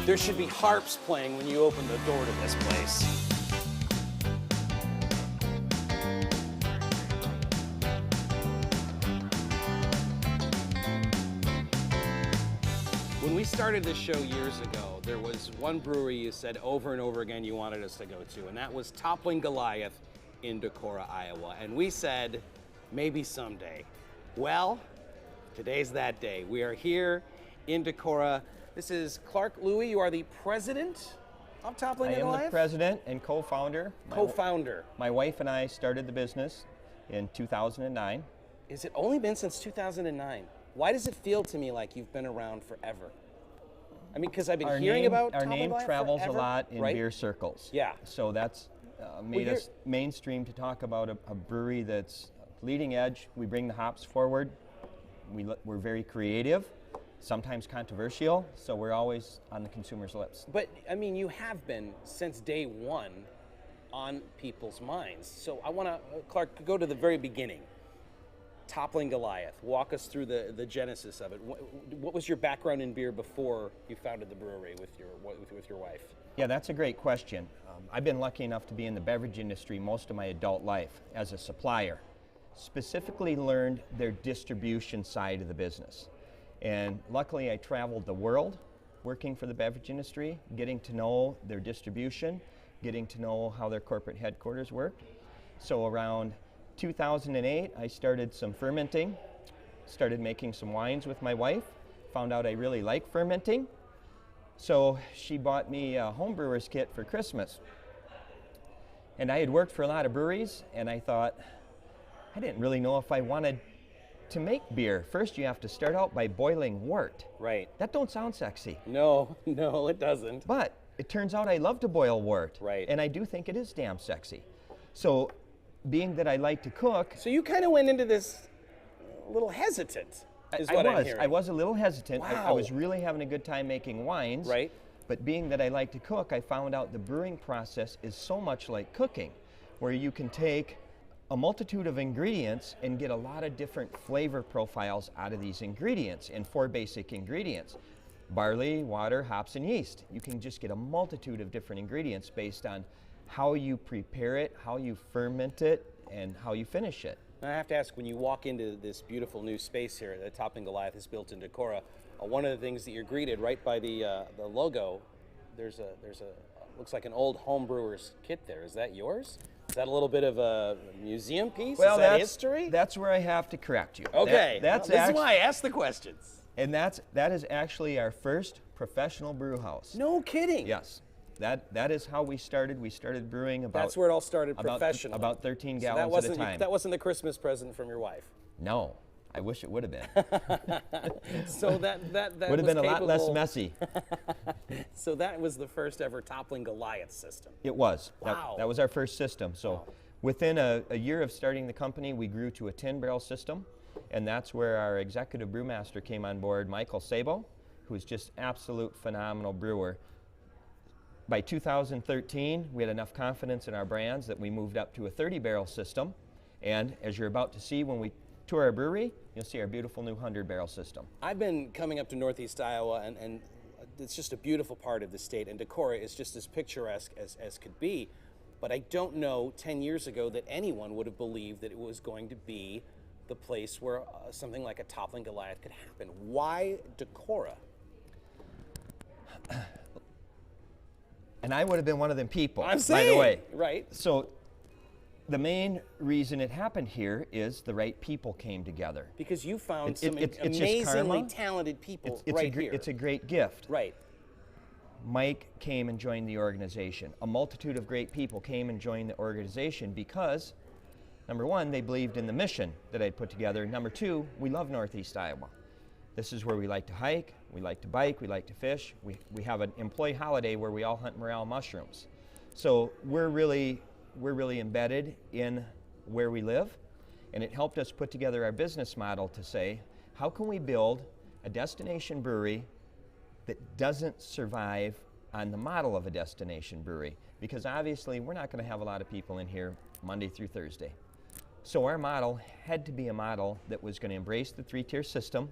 There should be harps playing when you open the door to this place. When we started this show years ago, there was one brewery you said over and over again you wanted us to go to, and that was Toppling Goliath in Decorah, Iowa. And we said, maybe someday. Well, today's that day. We are here in Decorah. This is Clark Louie. You are the president of Toppling Goliath? I am the president and co-founder. Co-founder. My wife and I started the business in 2009. Is it only been since 2009? Why does it feel to me like you've been around forever? I mean, because I've been hearing about our Toppling name Goliath travels forever, a lot in right? beer circles. Yeah. So that's made us mainstream to talk about a brewery that's leading edge. We bring the hops forward. We're very creative, sometimes controversial, so we're always on the consumer's lips. But, I mean, you have been, since day one, on people's minds. So I want to, Clark, go to the very beginning. Toppling Goliath. Walk us through the genesis of it. What was your background in beer before you founded the brewery with your wife? Yeah, that's a great question. I've been lucky enough to be in the beverage industry most of my adult life as a supplier. Specifically learned their distribution side of the business. And luckily I traveled the world working for the beverage industry, getting to know their distribution, getting to know how their corporate headquarters worked. So around 2008, I started some fermenting, started making some wines with my wife, found out I really like fermenting. So she bought me a homebrewer's kit for Christmas. And I had worked for a lot of breweries, and I thought, I didn't really know if I wanted to make beer. First, you have to start out by boiling wort. Right. That don't sound sexy. No, it doesn't. But it turns out I love to boil wort. Right. And I do think it is damn sexy. So, being that I like to cook. So you kind of went into this a little hesitant, is what I'm hearing. I was a little hesitant. Wow. I was really having a good time making wines. Right. But being that I like to cook, I found out the brewing process is so much like cooking, where you can take a multitude of ingredients and get a lot of different flavor profiles out of these ingredients in 4 basic ingredients: barley, water, hops, and yeast. You can just get a multitude of different ingredients based on how you prepare it, how you ferment it, and how you finish it. I have to ask, when you walk into this beautiful new space here that Toppling Goliath is built in Decorah, one of the things that you're greeted right by the logo, there's a looks like an old home brewer's kit there. Is that yours? Is that a little bit of a museum piece? Well, is that history? That's where I have to correct you. Okay, This is why I asked the questions. And that is actually our first professional brew house. No kidding. Yes. That is how we started. We started brewing about... That's where it all started professionally. About 13 So gallons at a time. That wasn't the Christmas present from your wife. No. I wish it would have been. So that would have been a lot less messy. So that was the first ever Toppling Goliath system. It was. Wow. That was our first system. So Wow. within a year of starting the company, we grew to a 10-barrel system, and that's where our executive brewmaster came on board, Michael Sabo, who's just absolute phenomenal brewer. By 2013, we had enough confidence in our brands that we moved up to a 30-barrel system, and as you're about to see when we tour our brewery, you'll see our beautiful new 100-barrel system. I've been coming up to Northeast Iowa, and it's just a beautiful part of the state, and Decorah is just as picturesque as could be, but I don't know 10 years ago that anyone would have believed that it was going to be the place where something like a Toppling Goliath could happen. Why Decorah? And I would have been one of them people, I'm saying, by the way. Right. So the main reason it happened here is the right people came together. Because you found it's amazingly talented people here. It's a great gift. Right. Mike came and joined the organization. A multitude of great people came and joined the organization because, number one, they believed in the mission that I'd put together. Number two, we love Northeast Iowa. This is where we like to hike, we like to bike, we like to fish. We have an employee holiday where we all hunt morel mushrooms. So we're really embedded in where we live, and it helped us put together our business model to say, how can we build a destination brewery that doesn't survive on the model of a destination brewery? Because obviously we're not going to have a lot of people in here Monday through Thursday. So our model had to be a model that was going to embrace the 3-tier system,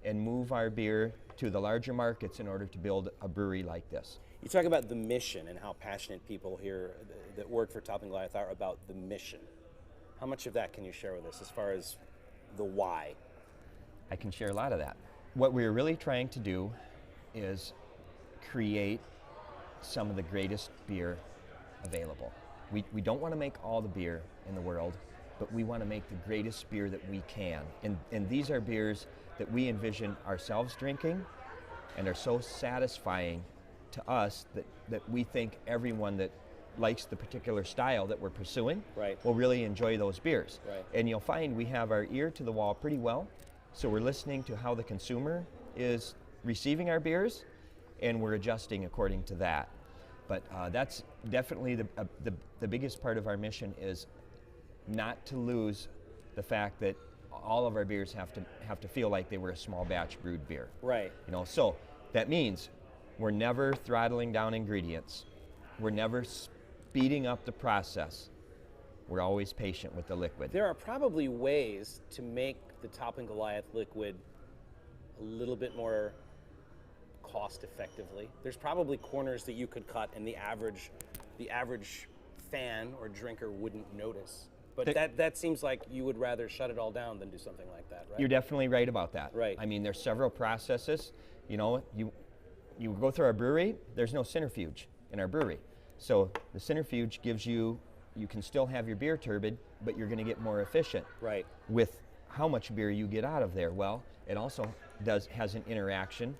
and move our beer to the larger markets in order to build a brewery like this. You talk about the mission and how passionate people here that work for Toppling Goliath are about the mission. How much of that can you share with us as far as the why? I can share a lot of that. What we're really trying to do is create some of the greatest beer available. We don't want to make all the beer in the world, but we want to make the greatest beer that we can. And these are beers that we envision ourselves drinking and are so satisfying to us that we think everyone that likes the particular style that we're pursuing will really enjoy those beers. And you'll find we have our ear to the wall pretty well, so we're listening to how the consumer is receiving our beers, and we're adjusting according to that. But that's definitely the biggest part of our mission, is not to lose the fact that all of our beers have to feel like they were a small batch brewed beer. Right. You know, so that means we're never throttling down ingredients. We're never speeding up the process. We're always patient with the liquid. There are probably ways to make the Toppling Goliath liquid a little bit more cost effectively. There's probably corners that you could cut and the average fan or drinker wouldn't notice. But that seems like you would rather shut it all down than do something like that, right? You're definitely right about that. Right. I mean, there's several processes. You know, you go through our brewery, there's no centrifuge in our brewery. So the centrifuge gives you can still have your beer turbid, but you're going to get more efficient. Right. With how much beer you get out of there. Well, it also has an interaction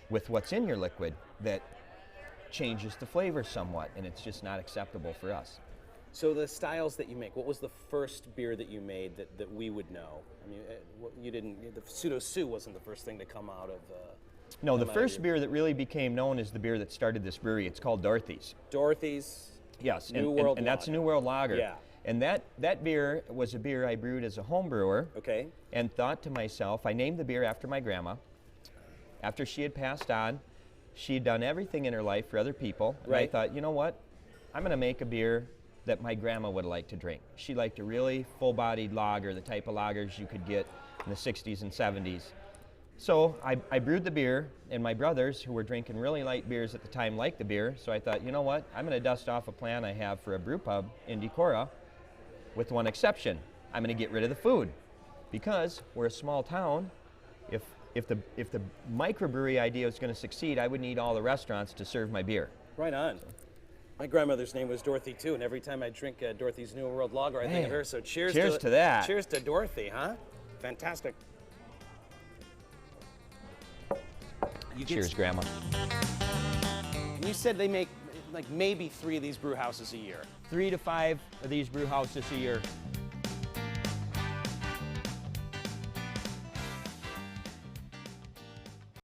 with what's in your liquid that changes the flavor somewhat, and it's just not acceptable for us. So the styles that you make, what was the first beer that you made that we would know? I mean, you didn't, the Pseudo Sue wasn't the first thing to come out of no, the first beer that really became known is the beer that started this brewery. It's called Dorothy's. Dorothy's. Yes, New World and that's a New World Lager. Yeah. And that beer was a beer I brewed as a home brewer. Okay. And thought to myself, I named the beer after my grandma. After she had passed on, she had done everything in her life for other people. And I thought, you know what? I'm going to make a beer that my grandma would like to drink. She liked a really full-bodied lager, the type of lagers you could get in the 60s and 70s. So I brewed the beer, and my brothers, who were drinking really light beers at the time, liked the beer. So I thought, you know what? I'm going to dust off a plan I have for a brew pub in Decorah, with one exception. I'm going to get rid of the food, because we're a small town. If the microbrewery idea is going to succeed, I would need all the restaurants to serve my beer. Right on. My grandmother's name was Dorothy too, and every time I drink Dorothy's New World Lager, I think of her. So cheers to that. Cheers to Dorothy, huh? Fantastic. Cheers, Grandma. You said they make like maybe 3 of these brew houses a year. 3 to 5 of these brew houses a year.